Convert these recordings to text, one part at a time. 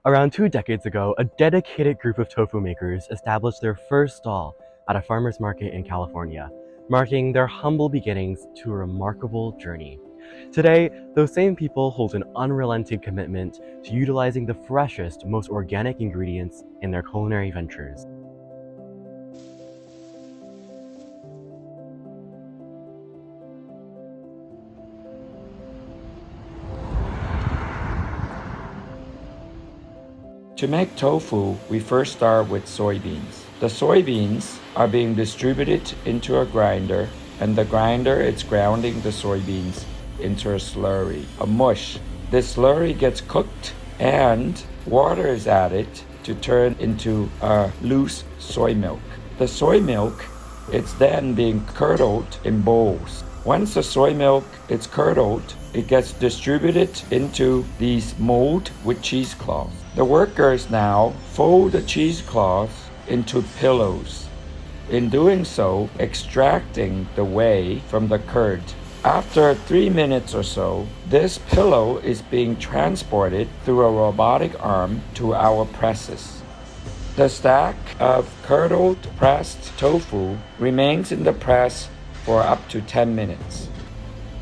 Around 2 decades ago, a dedicated group of tofu makers established their first stall at a farmer's market in California, marking their humble beginnings to a remarkable journey. Today, those same people hold an unrelenting commitment to utilizing the freshest, most organic ingredients in their culinary ventures. To make tofu, we first start with soybeans. The soybeans are being distributed into a grinder, and the grinder is grounding the soybeans into a slurry, a mush. This slurry gets cooked and water is added to turn into a loose soy milk. The soy milk is then being curdled in bowls. Once the soy milk is curdled, it gets distributed into these mold with cheesecloths. The workers now fold the cheesecloths into pillows. In doing so, extracting the whey from the curd. After 3 minutes or so, this pillow is being transported through a robotic arm to our presses. The stack of curdled pressed tofu remains in the press for up to 10 minutes.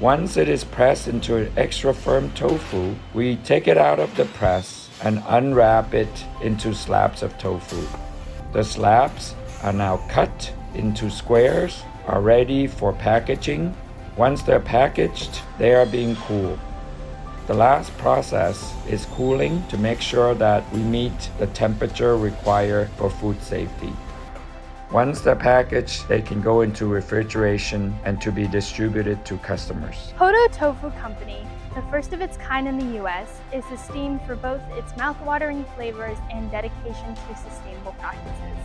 Once it is pressed into an extra firm tofu, we take it out of the press and unwrap it into slabs of tofu. The slabs are now cut into squares, are ready for packaging. Once they're packaged, they are being cooled. The last process is cooling to make sure that we meet the temperature required for food safety. Once they're packaged, they can go into refrigeration and to be distributed to customers. Hodo Tofu Company, the first of its kind in the U.S., is esteemed for both its mouth-watering flavors and dedication to sustainable practices.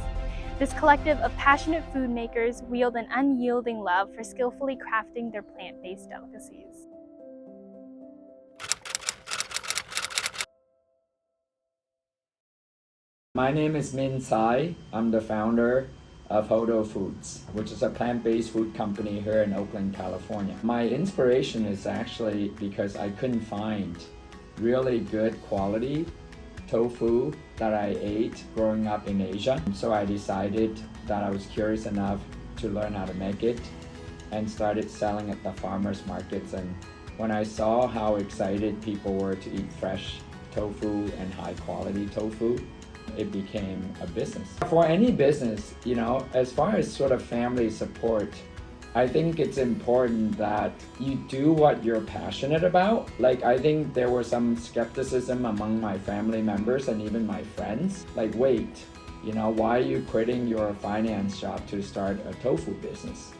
This collective of passionate food makers wield an unyielding love for skillfully crafting their plant-based delicacies. My name is Minh Tsai. I'm the founder of Hodo Foods, which is a plant-based food company here in Oakland, California. My inspiration is actually because I couldn't find really good quality tofu that I ate growing up in Asia. So I decided that I was curious enough to learn how to make it and started selling at the farmers markets. And when I saw how excited people were to eat fresh tofu and high quality tofu, it became a business. For any business, as far as sort of family support, I think it's important that you do what you're passionate about. Like, I think there was some skepticism among my family members and even my friends. Like, wait, why are you quitting your finance job to start a tofu business?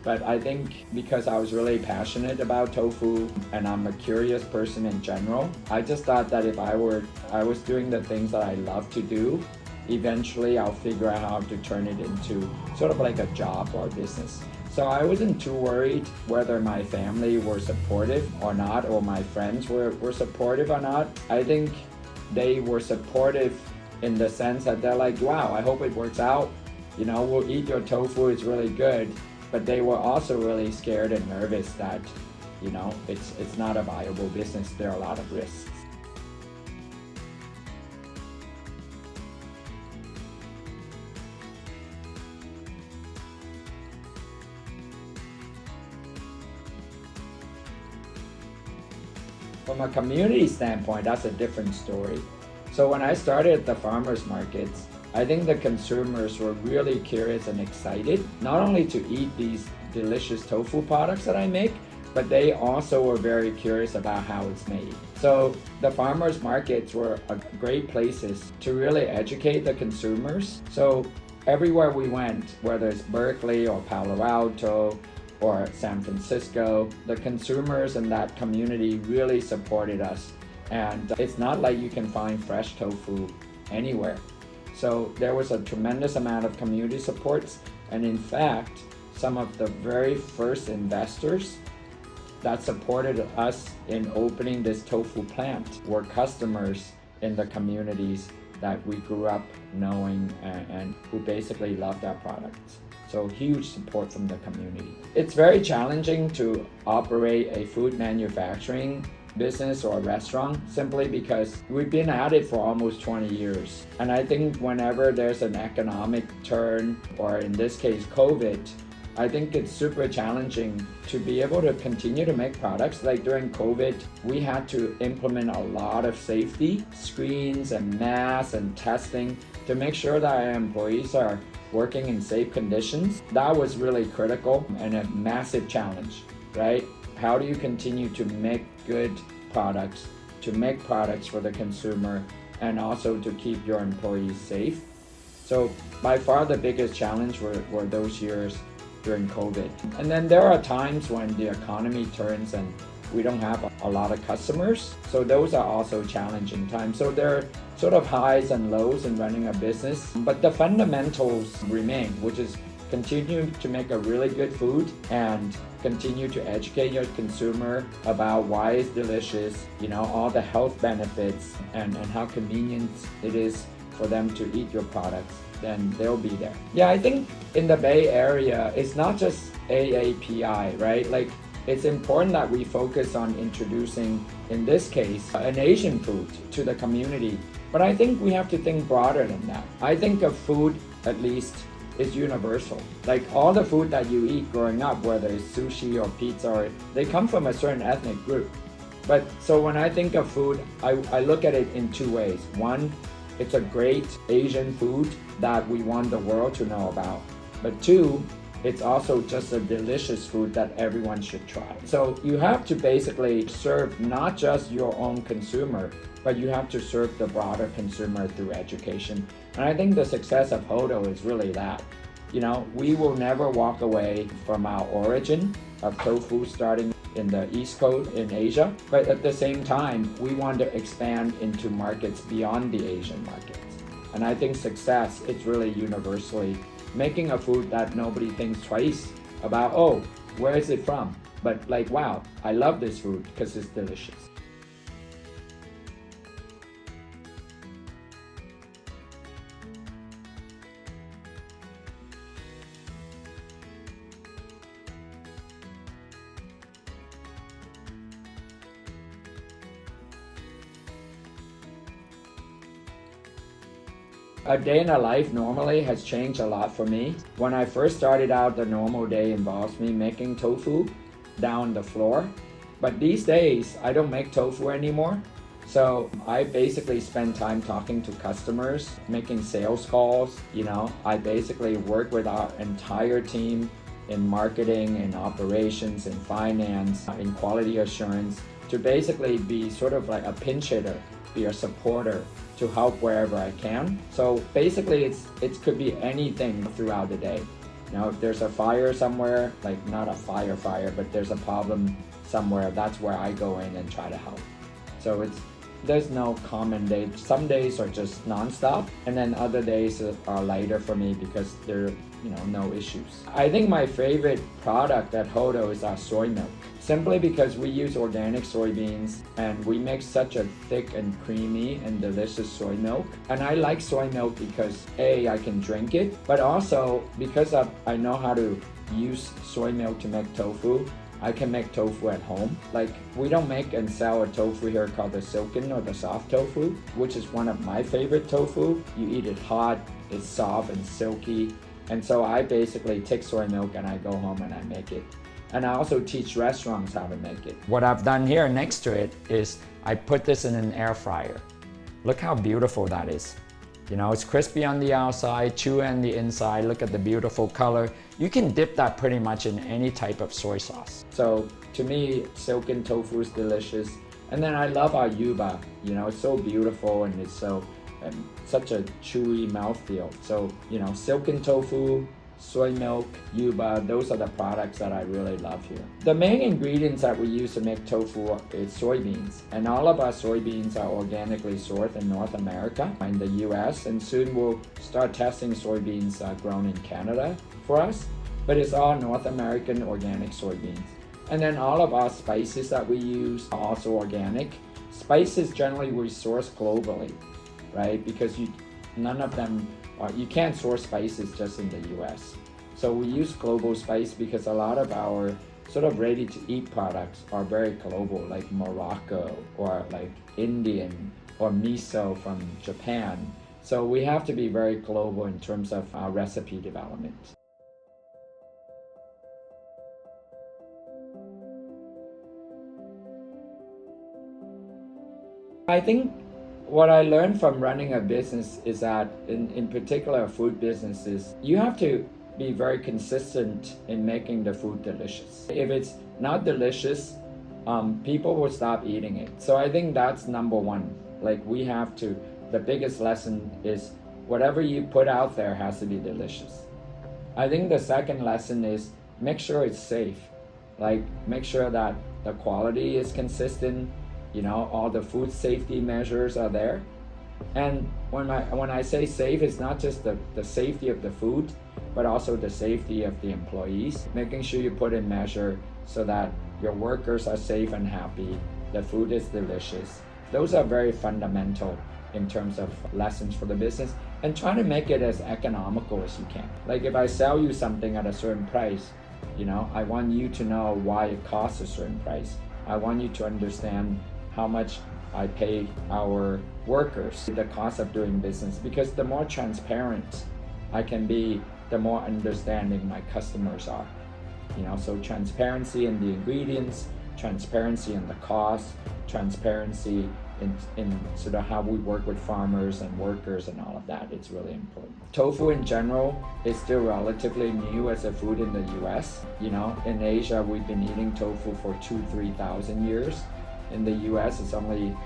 But I think because I was really passionate about tofu and I'm a curious person in general, I just thought that if I was doing the things that I love to do, eventually I'll figure out how to turn it into sort of like a job or a business. So I wasn't too worried whether my family were supportive or not, or my friends were supportive or not. I think they were supportive in the sense that they're like, wow, I hope it works out. We'll eat your tofu, it's really good. But they were also really scared and nervous that, it's not a viable business. There are a lot of risks. From a community standpoint, that's a different story. So when I started at the farmers markets, I think the consumers were really curious and excited, not only to eat these delicious tofu products that I make, but they also were very curious about how it's made. So the farmers markets were great places to really educate the consumers. So everywhere we went, whether it's Berkeley or Palo Alto or San Francisco, the consumers in that community really supported us. And it's not like you can find fresh tofu anywhere. So there was a tremendous amount of community supports, and in fact, some of the very first investors that supported us in opening this tofu plant were customers in the communities that we grew up knowing and who basically loved our products. So huge support from the community. It's very challenging to operate a food manufacturing business or a restaurant simply because we've been at it for almost 20 years. And I think whenever there's an economic turn, or in this case, COVID, I think it's super challenging to be able to continue to make products. Like during COVID, we had to implement a lot of safety screens and masks and testing to make sure that our employees are working in safe conditions. That was really critical and a massive challenge, right? How do you continue to make good products, to make products for the consumer, and also to keep your employees safe? So by far the biggest challenge were those years during COVID. And then there are times when the economy turns and we don't have a lot of customers. So those are also challenging times. So there are sort of highs and lows in running a business, but the fundamentals remain, which is continue to make a really good food and continue to educate your consumer about why it's delicious, all the health benefits and how convenient it is for them to eat your products. Then they'll be there. Yeah, I think in the Bay Area, it's not just AAPI, right? Like, it's important that we focus on introducing, in this case, an Asian food to the community. But I think we have to think broader than that. I think of food, at least, is universal. Like all the food that you eat growing up, whether it's sushi or pizza, they come from a certain ethnic group. But so when I think of food, I look at it in two ways. One, it's a great Asian food that we want the world to know about. But two, it's also just a delicious food that everyone should try. So you have to basically serve not just your own consumer, but you have to serve the broader consumer through education. And I think the success of Hodo is really that. We will never walk away from our origin of tofu starting in the East Coast in Asia, but at the same time, we want to expand into markets beyond the Asian markets. And I think success is really universally making a food that nobody thinks twice about, oh, where is it from? But like, wow, I love this food because it's delicious. A day in a life normally has changed a lot for me. When I first started out, the normal day involves me making tofu down the floor. But these days, I don't make tofu anymore. So I basically spend time talking to customers, making sales calls. I basically work with our entire team in marketing, in operations, in finance, in quality assurance, to basically be sort of like a pinch hitter, be a supporter, to help wherever I can. So basically it could be anything throughout the day. If there's a fire somewhere, like not a fire, but there's a problem somewhere, that's where I go in and try to help. So there's no common day. Some days are just nonstop, and then other days are lighter for me because there are no issues. I think my favorite product at Hodo is our soy milk, simply because we use organic soybeans and we make such a thick and creamy and delicious soy milk. And I like soy milk because A, I can drink it, but also because I know how to use soy milk to make tofu. I can make tofu at home. Like, we don't make and sell a tofu here called the silken or the soft tofu, which is one of my favorite tofu. You eat it hot, it's soft and silky. And so I basically take soy milk and I go home and I make it. And I also teach restaurants how to make it. What I've done here next to it is I put this in an air fryer. Look how beautiful that is. It's crispy on the outside, chewy on the inside. Look at the beautiful color. You can dip that pretty much in any type of soy sauce. So to me, silken tofu is delicious. And then I love our yuba. It's so beautiful and it's such a chewy mouthfeel. So, silken tofu, soy milk, yuba, those are the products that I really love here. The main ingredients that we use to make tofu is soybeans. And all of our soybeans are organically sourced in North America, in the US, and soon we'll start testing soybeans grown in Canada for us. But it's all North American organic soybeans. And then all of our spices that we use are also organic. Spices generally we source globally, right? Because none of them you can't source spices just in the US. So we use global spice because a lot of our sort of ready-to-eat products are very global, like Moraga or like Indian or miso from Japan. So we have to be very global in terms of our recipe development. I think what I learned from running a business is that in particular food businesses, you have to be very consistent in making the food delicious. If it's not delicious, people will stop eating it. So I think that's number one. Like the biggest lesson is whatever you put out there has to be delicious. I think the second lesson is make sure it's safe. Like make sure that the quality is consistent, all the food safety measures are there. And when I say safe, it's not just the safety of the food, but also the safety of the employees. Making sure you put in measure so that your workers are safe and happy, the food is delicious. Those are very fundamental in terms of lessons for the business, and trying to make it as economical as you can. Like if I sell you something at a certain price, I want you to know why it costs a certain price. I want you to understand how much I pay our workers, the cost of doing business, because the more transparent I can be, the more understanding my customers are. So transparency in the ingredients, transparency in the cost, transparency in sort of how we work with farmers and workers and all of that. It's really important. Tofu in general is still relatively new as a food in the US. In Asia, we've been eating tofu for 2,000-3,000 years. In the US, it's only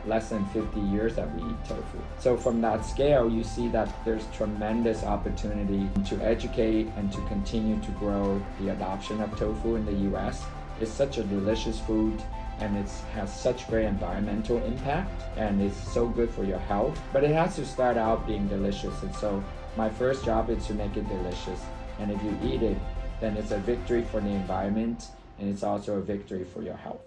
less than 50 years that we eat tofu. So from that scale, you see that there's tremendous opportunity to educate and to continue to grow the adoption of tofu in the US. It's such a delicious food, and it has such great environmental impact, and it's so good for your health. But it has to start out being delicious, and so my first job is to make it delicious. And if you eat it, then it's a victory for the environment, and it's also a victory for your health.